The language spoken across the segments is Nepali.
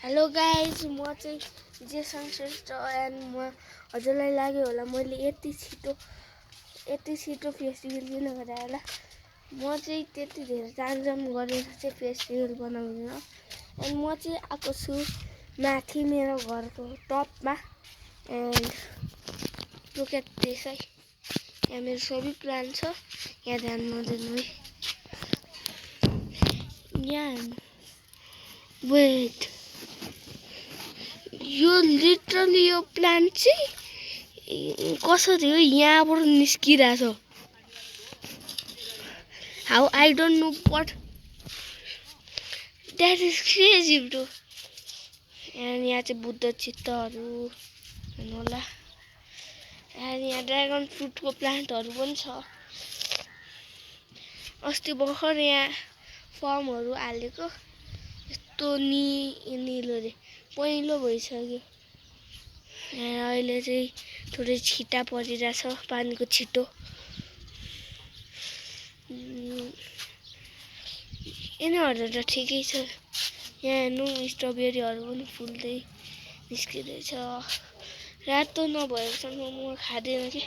हेलो गाइज म चाहिँ जेसन श्रेष्ठ एन्ड म हजुरलाई लाग्यो होला मैले यति छिटो फेस्टिभल किन गरे होला। म चाहिँ त्यति धेरै तामझाम गरेर चाहिँ फेस्टिभल बनाउँदिन। एन्ड म चाहिँ आएको छु माथि मेरो घरको टपमा एन्ड लुक एट दिस है। यहाँ मेरो सबै प्लान छ, यहाँ ध्यान नदिनु है। यहाँ वेट, यो लिटरली यो प्लान्ट चाहिँ कसरी हो यहाँबाट निस्किरहेछ। How I don't know but that is crazy bro. And यहाँ चाहिँ बुद्ध चित्तहरू हेर्नु होला। एन्ड यहाँ ड्रागन फ्रुटको प्लान्टहरू पनि छ। अस्ति भर्खर यहाँ फर्महरू हालेको, यस्तो निलो रे पहिलो भइसक्यो। अहिले चाहिँ थोरै छिटा परिरहेछ, पानीको छिटो। यिनीहरू त ठिकै छ। यहाँ हेर्नु स्ट्रबेरीहरू पनि फुल्दै निस्किँदैछ। रातो नभएसम्म म खाँदैन कि।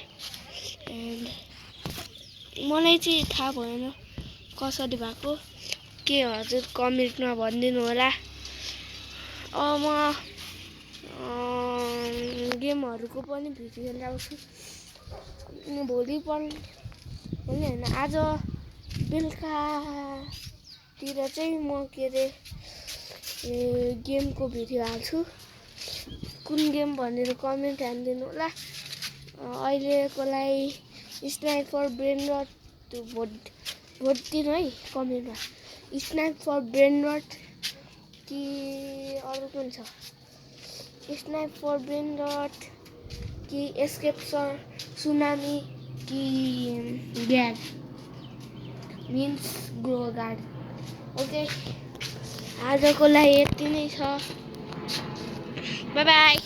एन्ड मलाई चाहिँ थाहा भएन कसरी भएको, के हजुर कमेन्टमा भनिदिनु होला। म गेमहरूको पनि भिडियो ल्याउँछु भोलिपल्ट होइन, आज बेलुकातिर चाहिँ म गेमको भिडियो हाल्छु। कुन गेम भनेर कमेन्ट हालिदिनु होला। अहिलेको लागि स्नाइप फर ब्रेन रट भोट दिनु है कमेन्टमा। स्नाइप फर ब्रेन रट कि अरू कुन छ, स्नाइप फर ब्रेन रट कि एस्केप सुनामी कि ग्याड मिन्स ग्रो गार्ड। ओके, आजको लागि यति नै छ। By by.